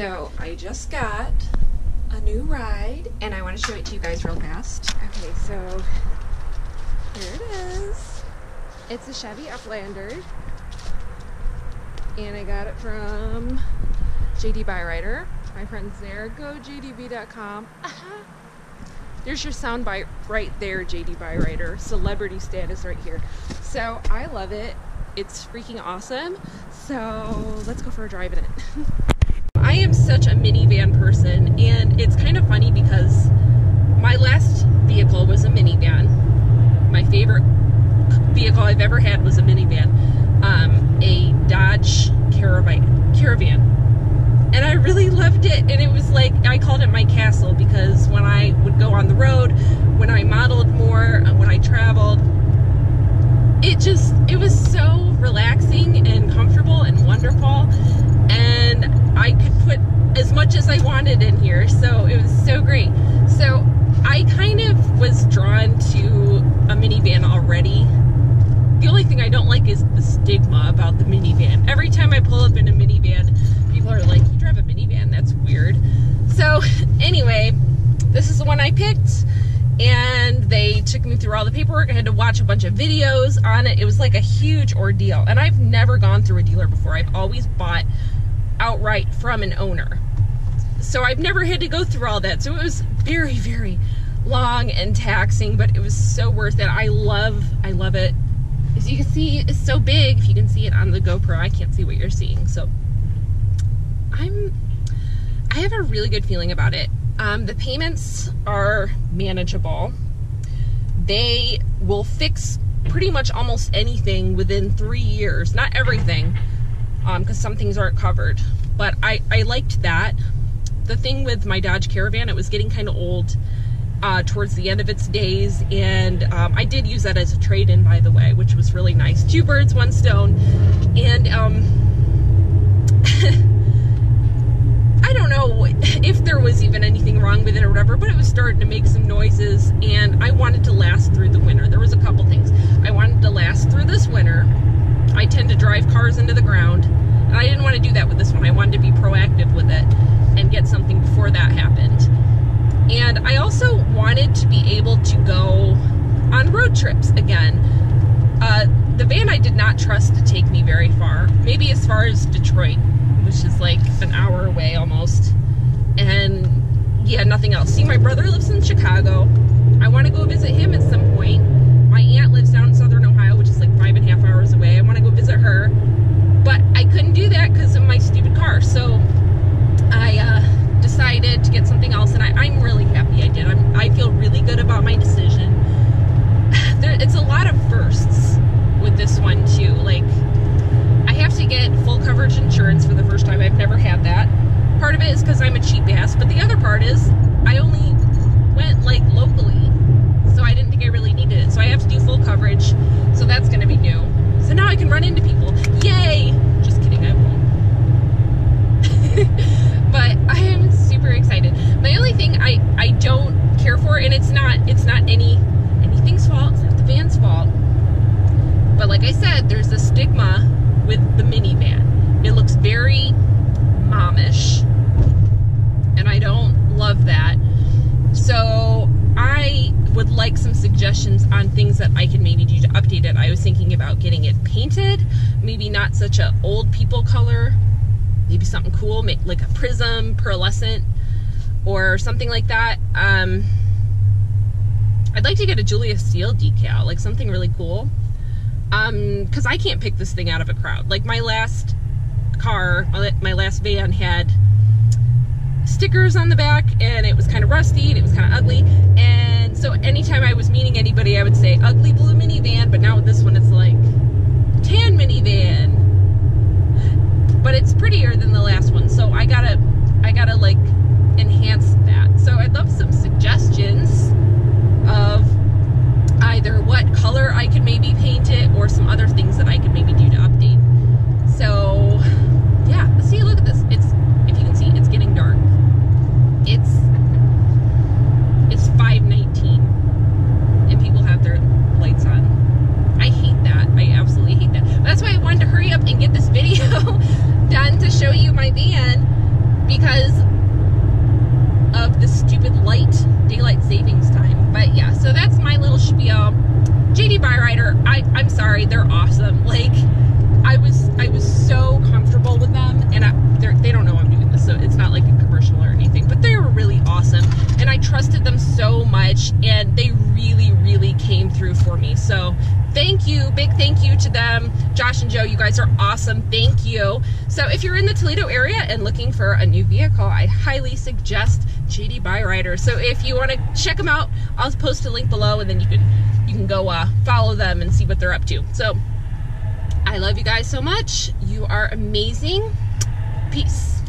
So I just got a new ride and I want to show it to you guys real fast. Okay, so here it is. It's a Chevy Uplander and I got it from JD Byrider. My friends there, go jdb.com. There's your soundbite right there, JD Byrider. Celebrity status right here. So I love it. It's freaking awesome. So let's go for a drive in it. I am such a minivan person, and it's kind of funny because my last vehicle was a minivan. My favorite vehicle I've ever had was a minivan, a Dodge Caravan. And I really loved it, and it was like, I called it my castle because when I would go on the road, when I modeled more, when I traveled, it was so relaxing and comfortable and wonderful, and I could put as much as I wanted in here, so it was so great. So I kind of was drawn to a minivan already. The only thing I don't like is the stigma about the minivan. Every time I pull up in a minivan, people are like, you drive a minivan? That's weird. So anyway, this is the one I picked, and they took me through all the paperwork. I had to watch a bunch of videos on it. It was like a huge ordeal, and I've never gone through a dealer before. I've always bought outright from an owner. So I've never had to go through all that. So it was very, very long and taxing, but it was so worth it. I love it. As you can see, it's so big. If you can see it on the GoPro, I can't see what you're seeing. So I have a really good feeling about it. The payments are manageable. They will fix pretty much almost anything within 3 years. Not everything, because some things aren't covered. But I liked that. The thing with my Dodge Caravan, it was getting kind of old towards the end of its days, and I did use that as a trade-in, by the way, which was really nice. 2 birds, 1 stone. And I don't know if there was even anything wrong with it or whatever, but it was starting to make some noises, and I wanted to last through the winter. There was a couple things. I wanted to last through this winter. I tend to drive cars into the ground, and I didn't want to do that with this one. I wanted to be proactive with it and get something before that happened. And I also wanted to be able to go on road trips again. The van I did not trust to take me very far, maybe as far as Detroit, which is like an hour away almost. And yeah, nothing else. See, my brother lives in Chicago. I want to go visit him at some point. My aunt lives down in Southern Ohio, which is like 5.5 hours away. I want to go visit her, but I couldn't do that because of my stupid car. So I decided to get something else, and I'm really happy I did. I feel really good about my decision. It's a lot of firsts with this one too. Like, I have to get full coverage insurance for the first time. I've never had that. Part of it is because I'm a cheap ass, but the other part is I only went like locally, so I didn't think I really needed it. So I have to do full coverage, so that's going to be new. So now I can run into people. Yay! Just kidding, I won't. But I am super excited. My only thing I don't care for, and it's not anything's fault, it's not the van's fault, but like I said, there's a stigma with the minivan. It looks very momish, and I don't love that. So I would like some suggestions on things that I can maybe do to update it. I was thinking about getting it painted, maybe not such a old people color, maybe something cool, like a prism, pearlescent, or something like that. I'd like to get a Julia Steele decal, like something really cool. Because I can't pick this thing out of a crowd. Like my last car, my last van had stickers on the back, and it was kind of rusty, and it was kind of ugly. And so anytime I was meeting anybody, I would say ugly blue minivan, but now with this one, it's like tan minivan. But it's prettier than the last one, so I gotta like enhance that. So I'd love some suggestions of either what color I could maybe paint it, or some other things that I could maybe do to update. So yeah, let's see. Look at this. If you can see, it's getting dark. It's 5:19, and people have their lights on. I hate that. I absolutely hate that. But that's why I wanted to hurry up and get this video done to show you my van, because of the stupid daylight savings time. But yeah, so that's my little spiel. JD Byrider, I'm sorry, they're awesome. Like, I was so comfortable with them, and they don't know I'm doing this, so it's not like a commercial or anything, but they were really awesome, and I trusted them so much, and they really, really came through for me. So thank you, big thank you to them. Josh and Joe, you guys are awesome. Thank you. So if you're in the Toledo area and looking for a new vehicle, I highly suggest JD Byrider. So if you want to check them out, I'll post a link below, and then you can go follow them and see what they're up to. So I love you guys so much. You are amazing. Peace.